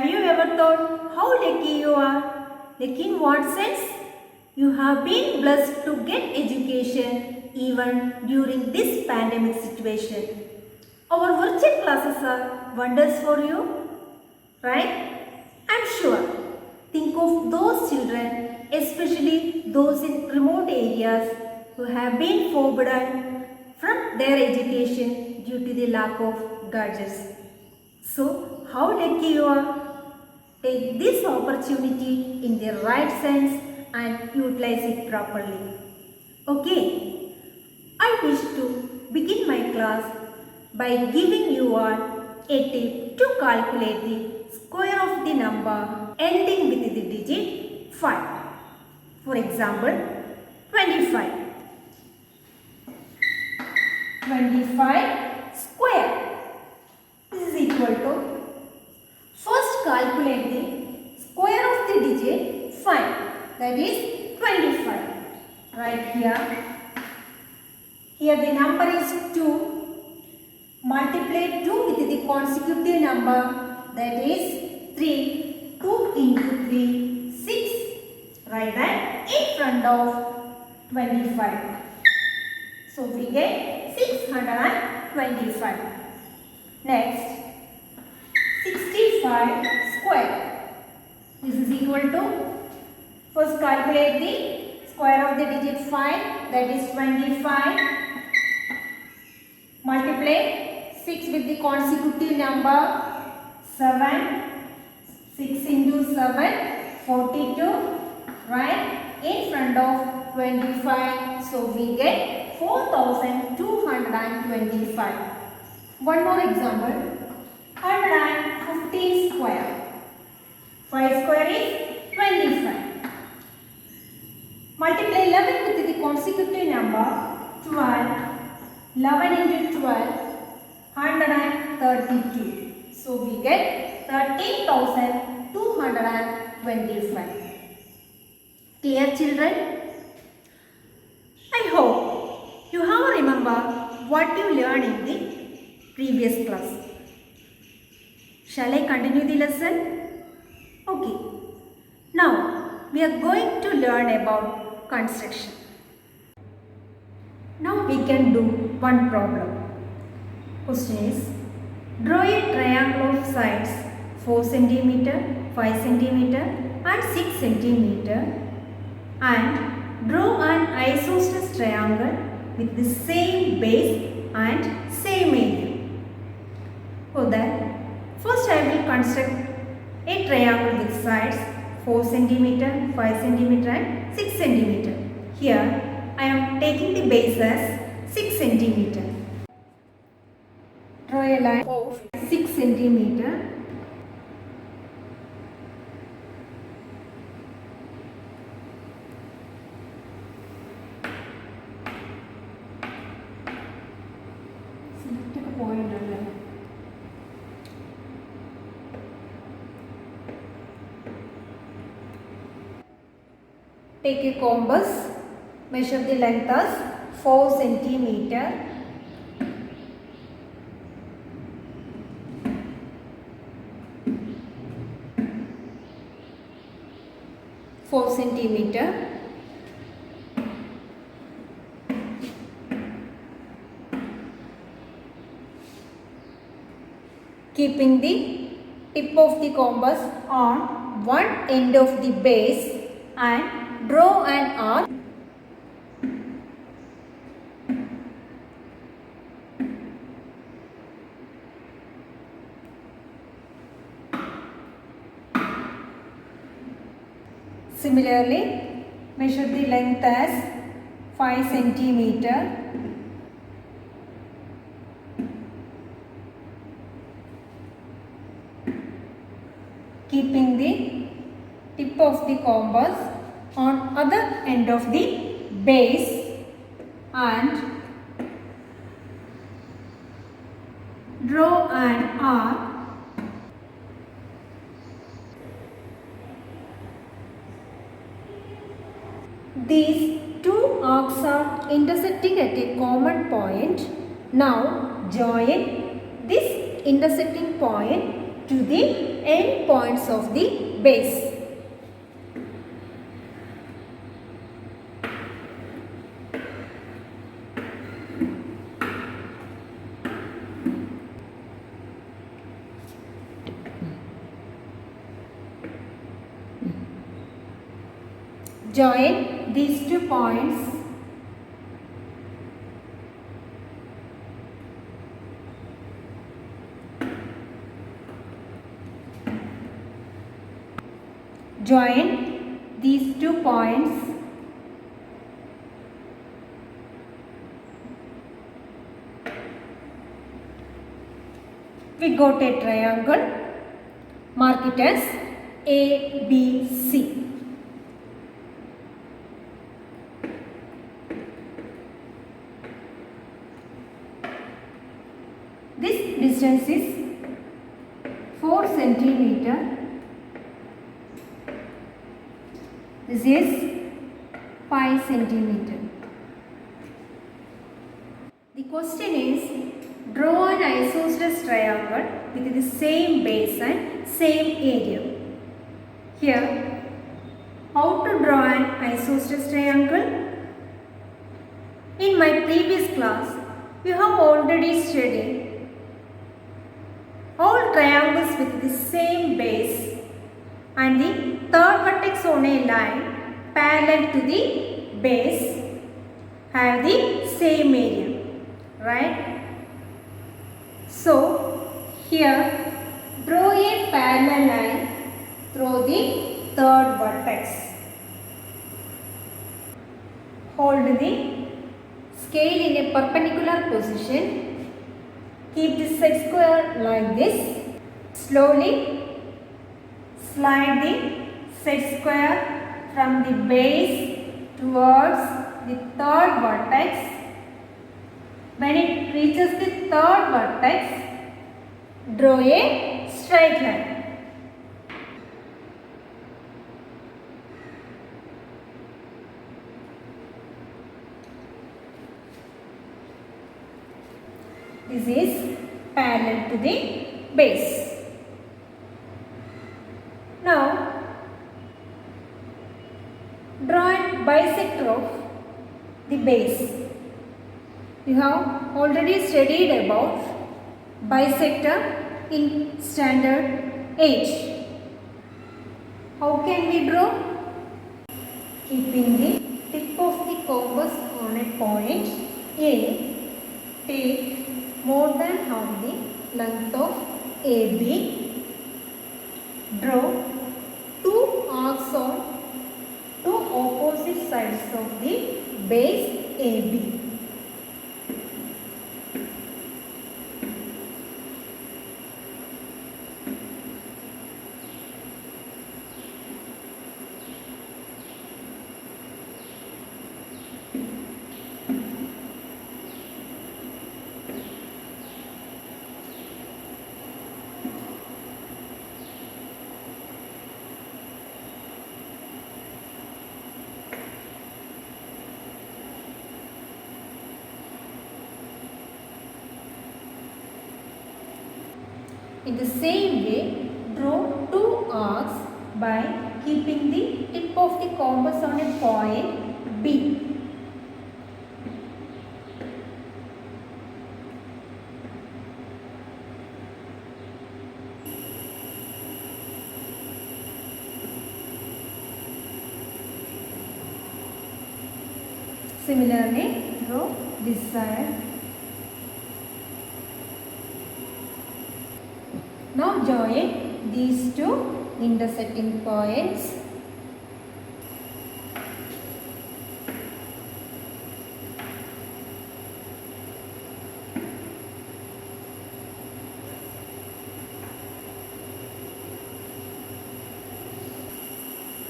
Have you ever thought how lucky you are? Lucky in what sense? You have been blessed to get education even during this pandemic situation. Our virtual classes are wonders for you, right? I'm sure. Think of those children, especially those in remote areas who have been forbidden from their education due to the lack of gadgets. So, how lucky you are? Take this opportunity in the right sense and utilize it properly. Okay, I wish to begin my class by giving you all a tip to calculate the square of the number ending with the digit 5. For example, 25. 25 square. This is equal to, first calculate the square of the digit 5, that is 25. Right here. Here the number is 2. Multiply 2 with the consecutive number, that is 3. 2 into 3, 6. Write that in front of 25. So we get 625. Next, 65 square. This is equal to, first calculate the square of the digit 5, that is 25. Multiply 6 with the consecutive number 7. 6 into 7, 42. Right in front of 25. So we get 4225. One more example. 150 square. 5 square is 25. Multiply 11 with the consecutive number 12. 11 into 12, 132. So we get 13,225. Clear, children? I hope you have remember what you learned in the previous class. Shall I continue the lesson? Okay. Now we are going to learn about construction. Now we can do one problem. Question is, draw a triangle of sides 4 cm, 5 cm and 6 cm and draw an isosceles triangle with the same base and same area. For that, first I will construct a triangle with sides 4 cm, 5 cm and 6 cm. Here I am taking the base as 6 cm. Draw a line of 6 cm. Select a point on that. Take a compass. Measure the length as 4 cm. Keeping the tip of the compass on one end of the base and draw an arc. Similarly, measure the length as 5 cm. Keeping the tip of the compass on other end of the base and draw an arc. These two arcs are intersecting at a common point. Now join this intersecting point to the end points of the base. Join these 2 points we got a triangle. Mark it as ABC. This distance is 4 centimeter. This is 5 centimeter. The question is, draw an isosceles triangle with the same base and same area. Here, how to draw an isosceles triangle? In my previous class, we have already studied all triangles with the same base and the third vertex on a line parallel to the base have the same area, right? So, here draw a parallel line through the third vertex. Hold the scale in a perpendicular position. Keep the set square like this. Slowly slide the set square from the base towards the third vertex. When it reaches the third vertex, draw a straight line. This is parallel to the base. Now, draw a bisector of the base. We have already studied about bisector in standard 8. How can we draw? Keeping the tip of the compass on a point A, take more than half the length of AB. Draw 2 arcs on 2 opposite sides of the base AB. In the same way, draw 2 arcs by keeping the tip of the compass on a point B. Similarly, draw this side. Now join these 2 intersecting points.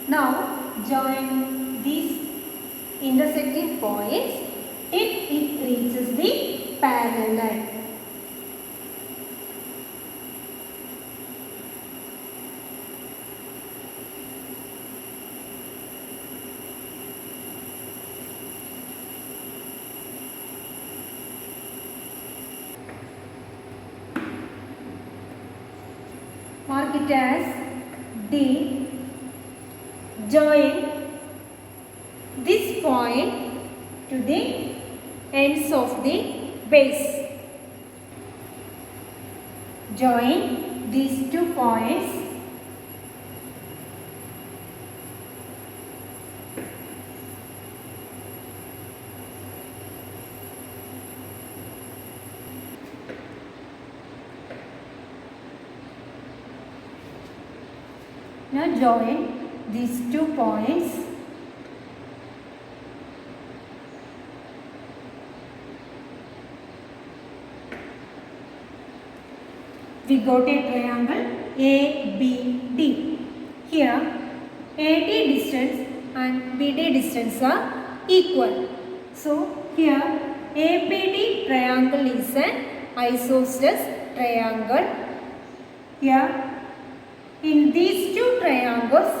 Now join these intersecting points if it reaches the parallel line. mark it as D. Join this point to the ends of the base. Join these 2 points. Now join these 2 points. We got a triangle ABD. Here AD distance and BD distance are equal. So here ABD triangle is an isosceles triangle. Here in these 2 triangles,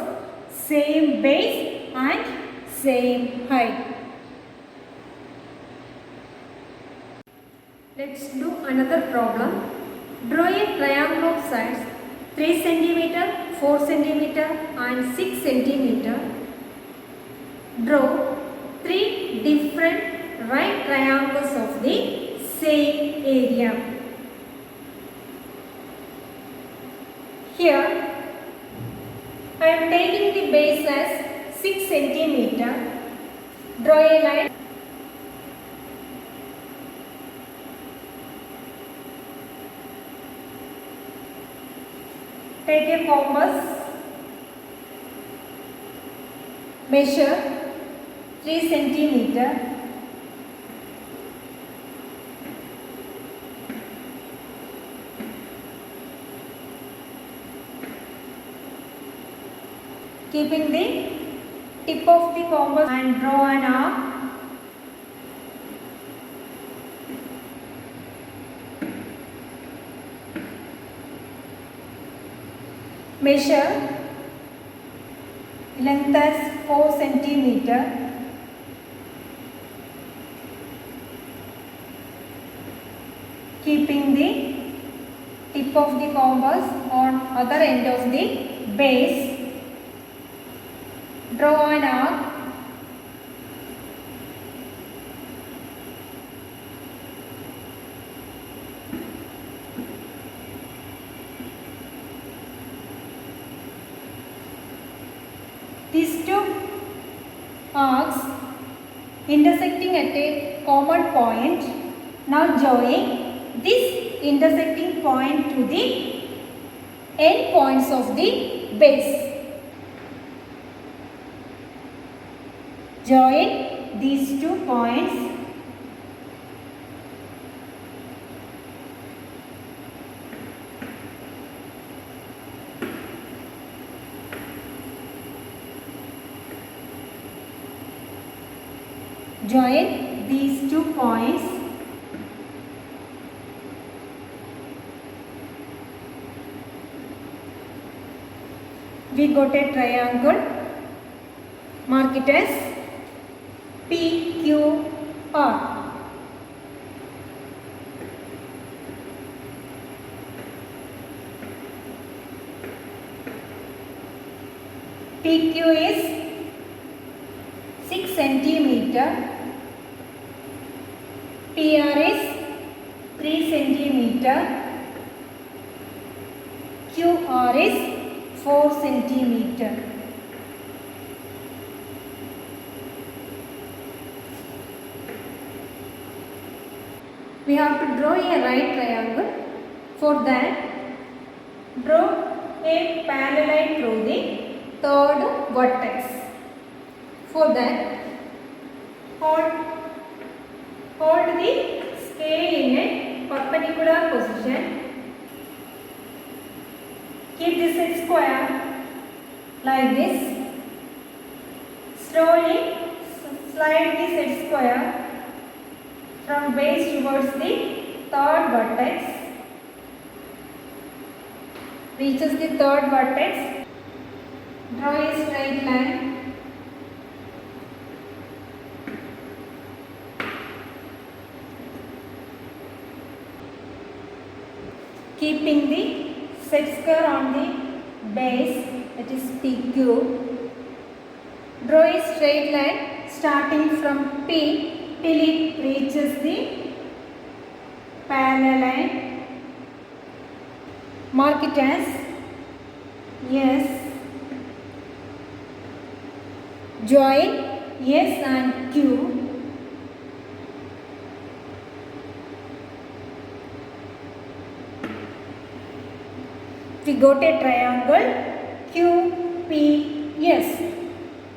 same base and same height. Let's do another problem. Draw a triangle of sides 3 cm, 4 cm and 6 cm. Draw 3 different right triangles of the same area. Here I am taking the base as 6 cm. Draw a line. Take a compass. Measure 3 cm. Keeping the tip of the compass and draw an arc. Measure length as 4 cm. Keeping the tip of the compass on other end of the base. Draw an arc. These 2 arcs intersecting at a common point. Now join this intersecting point to the end points of the base. Join these 2 points. Join these 2 points. We got a triangle. Mark it as PQR. PQ is 6 cm. PR is 3 cm. QR is 4 cm. We have to draw a right triangle. For that, draw a parallel through the third vertex. For that, hold the scale in a perpendicular position. Keep the set square like this. Slowly slide the set square from base towards the third vertex. Reaches the third vertex. Draw a straight line. Keeping the set square on the base, that is PQ. Draw a straight line starting from P till it reaches the parallel line. Mark it as S. Join S and Q. We got a triangle QPS.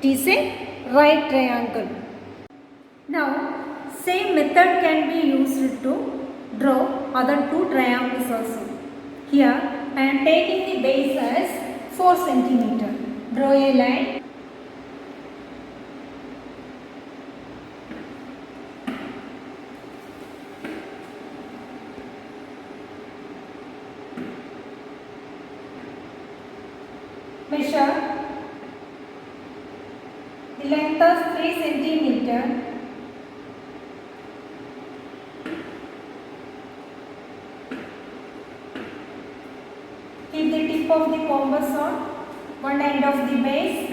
It is a right triangle. Now, same method can be used to draw other two triangles also. Here, I am taking the base as 4 cm. Draw a line. Measure the length of 3 cm. Keep the tip of the compass on one end of the base.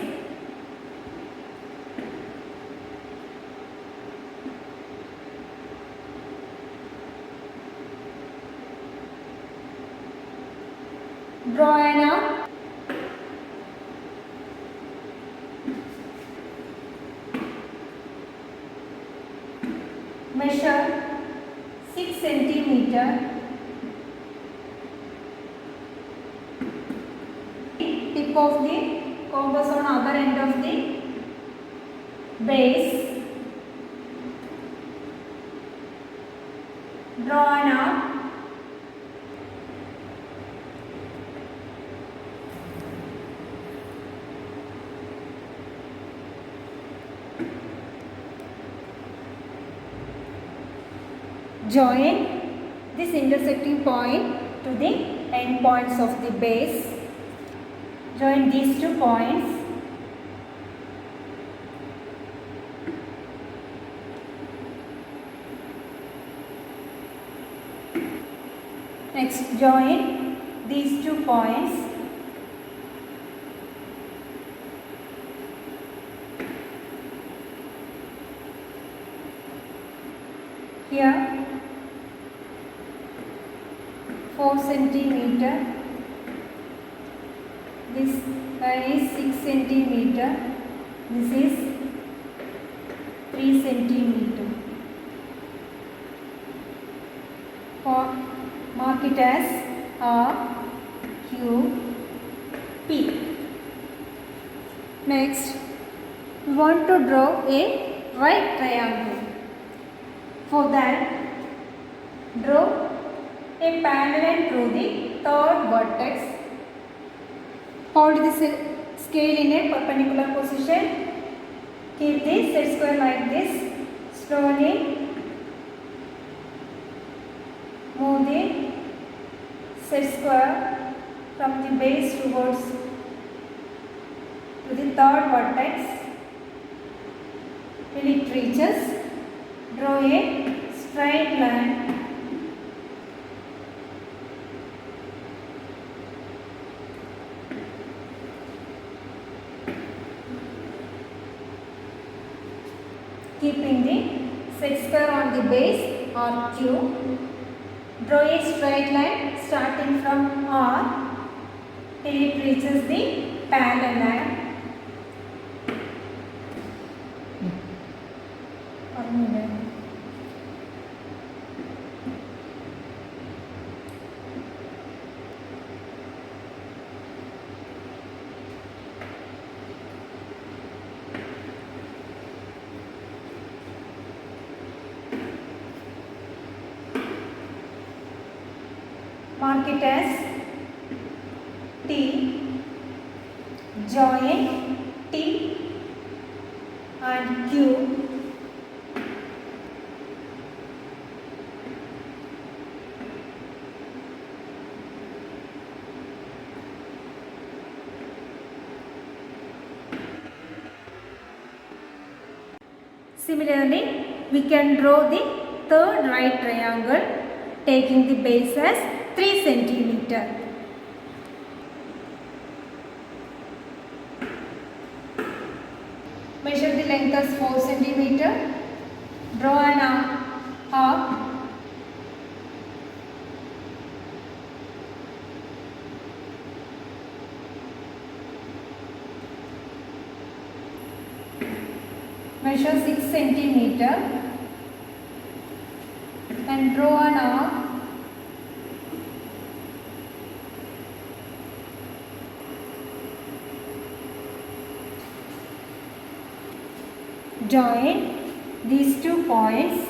Draw an arc. Measure 6 cm. Tip of the compass on other end of the base. Draw an arc. Join this intersecting point to the end points of the base. Join these 2 points. Next, join these 2 points. Here 4 cm. This line is 6 cm. This is 3 cm. Mark it as R, Q, P. Next, we want to draw a right triangle. For that, draw a parallel through the third vertex. Hold the scale in a perpendicular position. Keep the set square like this. Slowly move the set square from the base towards to the third vertex till it reaches. Draw a straight line. Keeping the set square on the base or Q. Draw a straight line starting from R till it reaches the parallel line. Mark it as T. Join T and Q. Similarly, we can draw the third right triangle taking the base as 3 cm. length as 4 centimeter. Draw an arc. Measure 6 centimeter and draw an arc. Join these 2 points.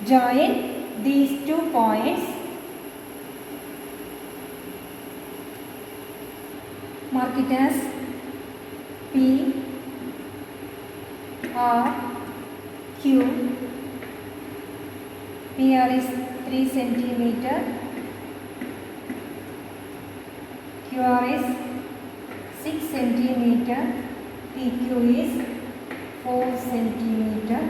Join these 2 points. Mark it as P, R, Q. PR is 3 centimeter. QR is 6 centimeter. PQ is 4 centimeter.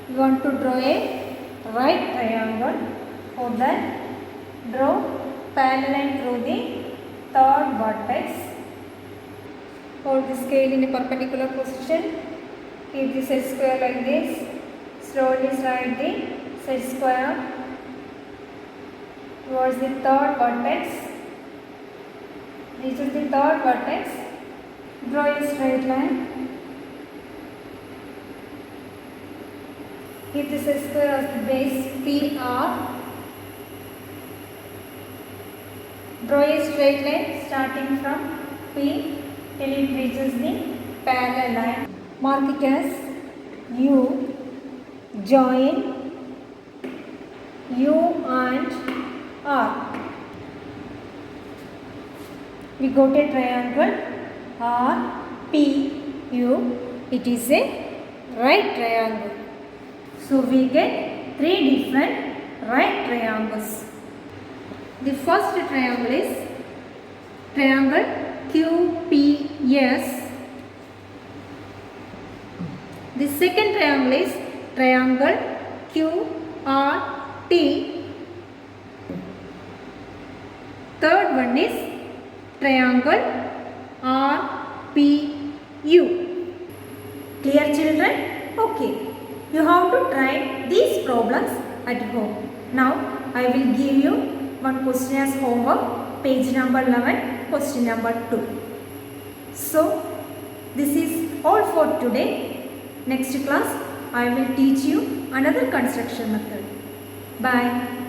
You want to draw a right triangle. For that, draw parallel through the third vertex. Hold the scale in a perpendicular position. Keep the set square like this. Slowly slide the set square towards the third vertex. Reach the third vertex. Draw a straight line. Keep the set square as the base PR. Draw a straight line starting from P till it reaches the parallel line. Mark it as U. Join U and R. We got a triangle RPU. It is a right triangle. So we get 3 different right triangles. The first triangle is triangle QPS. The second triangle is triangle QRT. Third one is triangle RPU. Clear, children? Okay. You have to try these problems at home. Now I will give you one question as homework. Page number 11, question number 2. So this is all for today. Next class I will teach you another construction method. Bye.